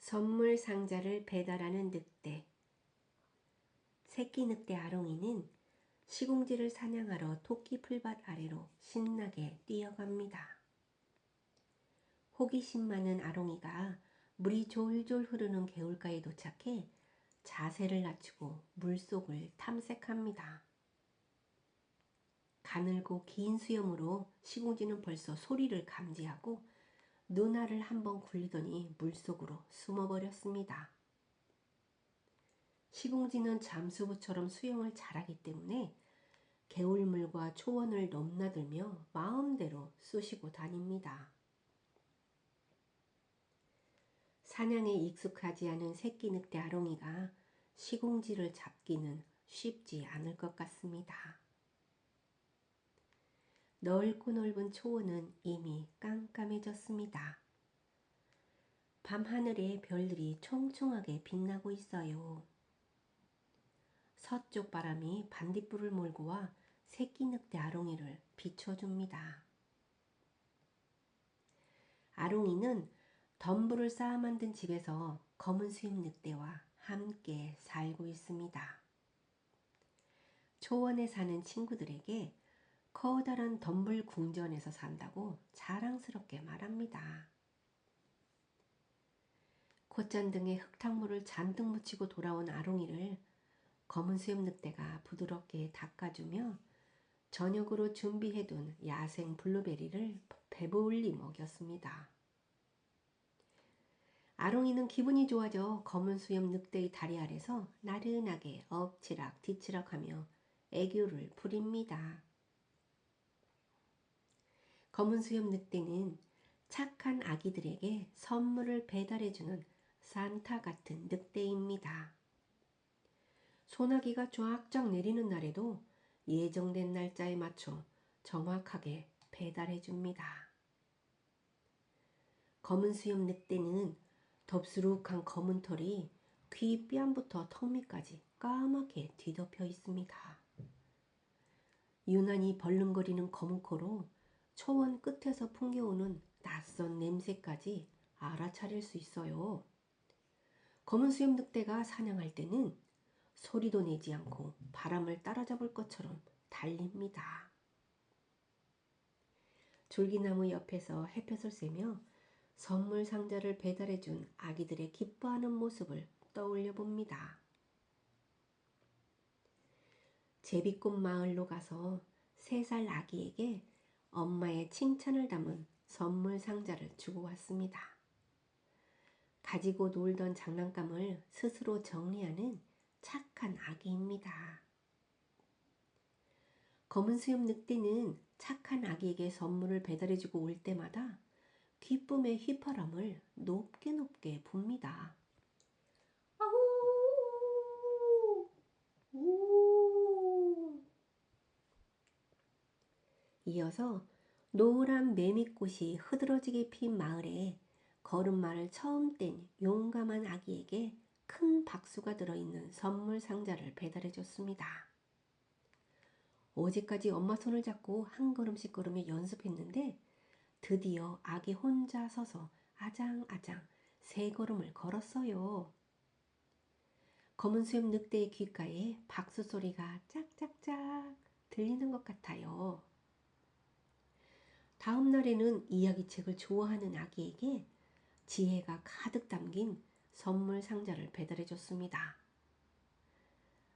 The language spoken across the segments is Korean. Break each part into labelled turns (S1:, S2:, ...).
S1: 선물 상자를 배달하는 늑대. 새끼 늑대 아롱이는 시궁지를 사냥하러 토끼 풀밭 아래로 신나게 뛰어갑니다. 호기심 많은 아롱이가 물이 졸졸 흐르는 개울가에 도착해 자세를 낮추고 물속을 탐색합니다. 가늘고 긴 수염으로 시궁지는 벌써 소리를 감지하고 눈알을 한번 굴리더니 물속으로 숨어버렸습니다. 시궁지는 잠수부처럼 수영을 잘하기 때문에 개울물과 초원을 넘나들며 마음대로 쑤시고 다닙니다. 사냥에 익숙하지 않은 새끼 늑대 아롱이가 시궁지를 잡기는 쉽지 않을 것 같습니다. 넓고 넓은 초원은 이미 깜깜해졌습니다. 밤하늘에 별들이 총총하게 빛나고 있어요. 서쪽 바람이 반딧불을 몰고 와 새끼 늑대 아롱이를 비춰줍니다. 아롱이는 덤불을 쌓아 만든 집에서 검은 수염 늑대와 함께 살고 있습니다. 초원에 사는 친구들에게 커다란 덤불 궁전에서 산다고 자랑스럽게 말합니다. 콧잔등에 흙탕물을 잔뜩 묻히고 돌아온 아롱이를 검은 수염 늑대가 부드럽게 닦아주며 저녁으로 준비해둔 야생 블루베리를 배불리 먹였습니다. 아롱이는 기분이 좋아져 검은 수염 늑대의 다리 아래서 나른하게 엎치락 뒤치락하며 애교를 부립니다. 검은 수염 늑대는 착한 아기들에게 선물을 배달해주는 산타 같은 늑대입니다. 소나기가 쫙쫙 내리는 날에도 예정된 날짜에 맞춰 정확하게 배달해줍니다. 검은 수염 늑대는 덥수룩한 검은 털이 귀 뺨부터 턱 밑까지 까맣게 뒤덮여 있습니다. 유난히 벌렁거리는 검은 코로 초원 끝에서 풍겨오는 낯선 냄새까지 알아차릴 수 있어요. 검은 수염 늑대가 사냥할 때는 소리도 내지 않고 바람을 따라잡을 것처럼 달립니다. 줄기나무 옆에서 햇볕을 쐬며 선물 상자를 배달해준 아기들의 기뻐하는 모습을 떠올려 봅니다. 제비꽃 마을로 가서 3살 아기에게 엄마의 칭찬을 담은 선물 상자를 주고 왔습니다. 가지고 놀던 장난감을 스스로 정리하는 착한 아기입니다. 검은 수염 늑대는 착한 아기에게 선물을 배달해주고 올 때마다 기쁨의 휘파람을 높게 높게 붑니다. 아우! 우! 이어서 노란 매미꽃이 흐드러지게 핀 마을에 걸음마를 처음 뗀 용감한 아기에게 큰 박수가 들어있는 선물 상자를 배달해줬습니다. 어제까지 엄마 손을 잡고 한 걸음씩 걸으며 연습했는데 드디어 아기 혼자 서서 아장아장 3걸음을 걸었어요. 검은 수염 늑대의 귓가에 박수 소리가 짝짝짝 들리는 것 같아요. 다음 날에는 이야기책을 좋아하는 아기에게 지혜가 가득 담긴 선물 상자를 배달해줬습니다.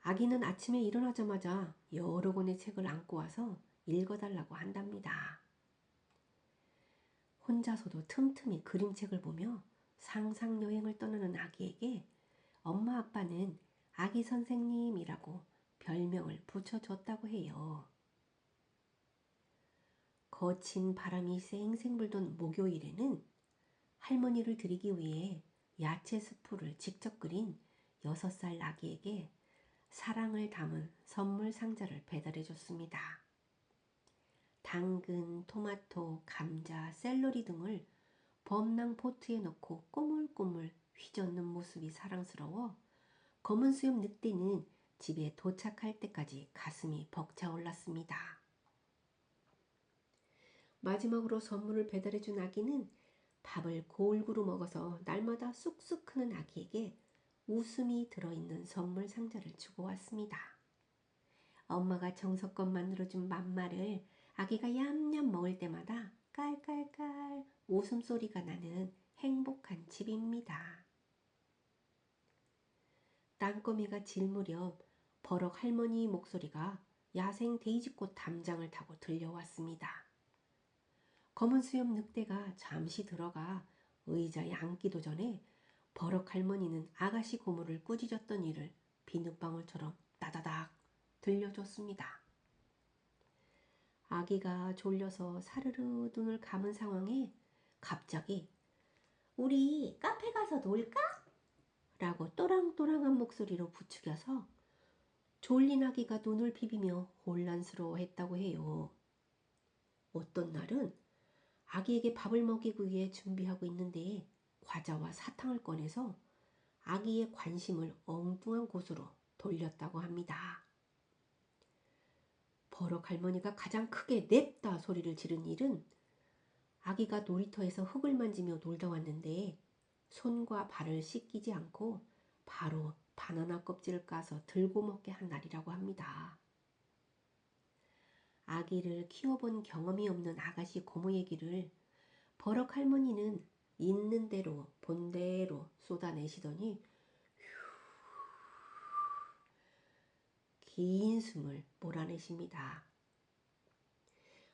S1: 아기는 아침에 일어나자마자 여러 권의 책을 안고 와서 읽어달라고 한답니다. 혼자서도 틈틈이 그림책을 보며 상상여행을 떠나는 아기에게 엄마 아빠는 아기 선생님이라고 별명을 붙여줬다고 해요. 거친 바람이 쌩쌩 불던 목요일에는 할머니를 드리기 위해 야채 스프를 직접 끓인 6살 아기에게 사랑을 담은 선물 상자를 배달해줬습니다. 당근, 토마토, 감자, 샐러리 등을 범랑 포트에 넣고 꼬물꼬물 휘젓는 모습이 사랑스러워 검은 수염 늑대는 집에 도착할 때까지 가슴이 벅차올랐습니다. 마지막으로 선물을 배달해준 아기는 밥을 골고루 먹어서 날마다 쑥쑥 크는 아기에게 웃음이 들어있는 선물 상자를 주고 왔습니다. 엄마가 정성껏 만들어준 맘마를 아기가 얌얌 먹을 때마다 깔깔깔 웃음소리가 나는 행복한 집입니다. 땅거미가 질 무렵 버럭 할머니 목소리가 야생 데이지꽃 담장을 타고 들려왔습니다. 검은 수염 늑대가 잠시 들어가 의자에 앉기도 전에 버럭 할머니는 아가씨 고무를 꾸짖었던 일을 비눗방울처럼 따다닥 들려줬습니다. 아기가 졸려서 사르르 눈을 감은 상황에 갑자기 우리 카페 가서 놀까? 라고 또랑또랑한 목소리로 부추겨서 졸린 아기가 눈을 비비며 혼란스러워했다고 해요. 어떤 날은 아기에게 밥을 먹이기 위해 준비하고 있는데 과자와 사탕을 꺼내서 아기의 관심을 엉뚱한 곳으로 돌렸다고 합니다. 버럭 할머니가 가장 크게 냅다 소리를 지른 일은 아기가 놀이터에서 흙을 만지며 놀다 왔는데 손과 발을 씻기지 않고 바로 바나나 껍질을 까서 들고 먹게 한 날이라고 합니다. 아기를 키워본 경험이 없는 아가씨 고모 얘기를 버럭 할머니는 있는 대로 본 대로 쏟아내시더니 긴 숨을 몰아내십니다.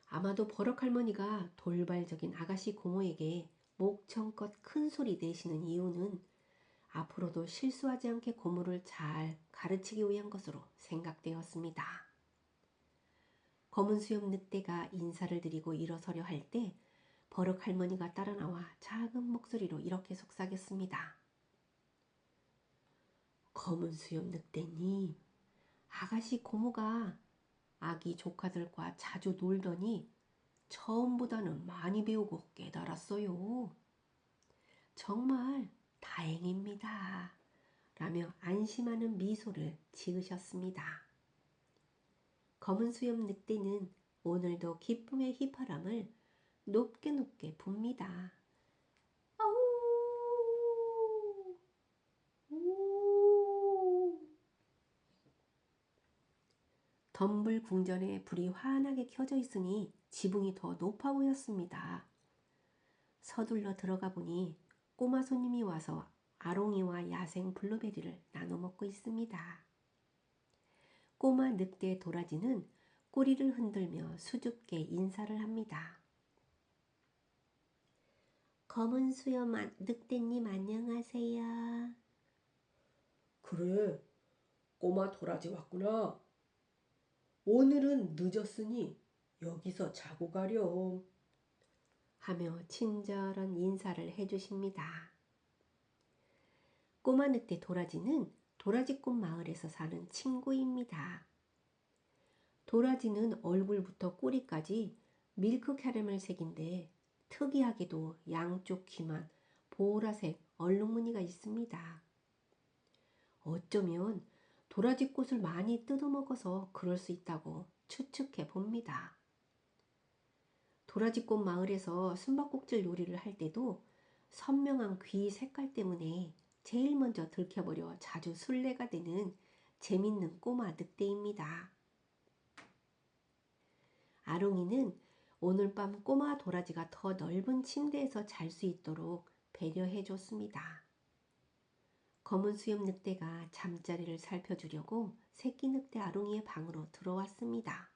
S1: 아마도 버럭 할머니가 돌발적인 아가씨 고모에게 목청껏 큰 소리 내시는 이유는 앞으로도 실수하지 않게 고모를 잘 가르치기 위한 것으로 생각되었습니다. 검은 수염 늑대가 인사를 드리고 일어서려 할 때 버럭 할머니가 따라 나와 작은 목소리로 이렇게 속삭였습니다. 검은 수염 늑대님, 아가씨 고모가 아기 조카들과 자주 놀더니 처음보다는 많이 배우고 깨달았어요. 정말 다행입니다. 라며 안심하는 미소를 지으셨습니다. 검은 수염 늑대는 오늘도 기쁨의 휘파람을 높게 높게 붑니다. 아우! 우! 덤불 궁전에 불이 환하게 켜져 있으니 지붕이 더 높아 보였습니다. 서둘러 들어가 보니 꼬마 손님이 와서 아롱이와 야생 블루베리를 나눠 먹고 있습니다. 꼬마 늑대 도라지는 꼬리를 흔들며 수줍게 인사를 합니다. 검은 수염 늑대님 안녕하세요.
S2: 그래, 꼬마 도라지 왔구나. 오늘은 늦었으니 여기서 자고 가렴.
S1: 하며 친절한 인사를 해주십니다. 꼬마 늑대 도라지는 도라지꽃 마을에서 사는 친구입니다. 도라지는 얼굴부터 꼬리까지 밀크 캐러멜 색인데 특이하게도 양쪽 귀만 보라색 얼룩무늬가 있습니다. 어쩌면 도라지꽃을 많이 뜯어먹어서 그럴 수 있다고 추측해 봅니다. 도라지꽃 마을에서 숨바꼭질 놀이를 할 때도 선명한 귀 색깔 때문에 제일 먼저 들켜버려 자주 술래가 되는 재밌는 꼬마 늑대입니다. 아롱이는 오늘 밤 꼬마 도라지가 더 넓은 침대에서 잘 수 있도록 배려해 줬습니다. 검은 수염 늑대가 잠자리를 살펴주려고 새끼 늑대 아롱이의 방으로 들어왔습니다.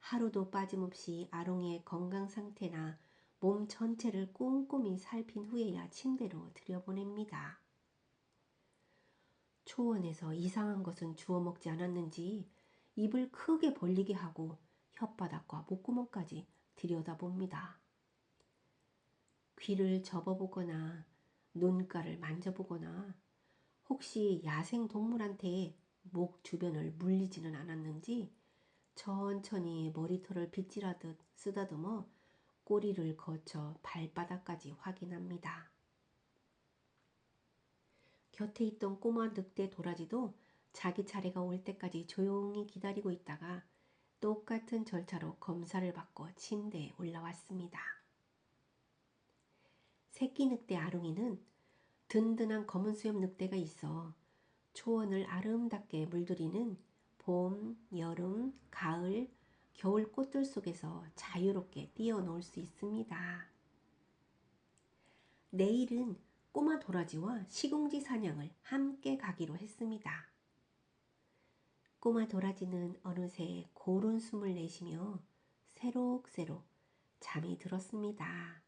S1: 하루도 빠짐없이 아롱이의 건강 상태나 몸 전체를 꼼꼼히 살핀 후에야 침대로 들여보냅니다. 초원에서 이상한 것은 주워 먹지 않았는지 입을 크게 벌리게 하고 혓바닥과 목구멍까지 들여다봅니다. 귀를 접어보거나 눈가를 만져보거나 혹시 야생 동물한테 목 주변을 물리지는 않았는지 천천히 머리털을 빗질하듯 쓰다듬어 꼬리를 거쳐 발바닥까지 확인합니다. 곁에 있던 꼬마 늑대 도라지도 자기 차례가 올 때까지 조용히 기다리고 있다가 똑같은 절차로 검사를 받고 침대에 올라왔습니다. 새끼 늑대 아롱이는 든든한 검은 수염 늑대가 있어 초원을 아름답게 물들이는 봄, 여름, 가을, 겨울 꽃들 속에서 자유롭게 뛰어놀 수 있습니다. 내일은 꼬마 도라지와 시궁지 사냥을 함께 가기로 했습니다. 꼬마 도라지는 어느새 고른 숨을 내쉬며 새록새록 잠이 들었습니다.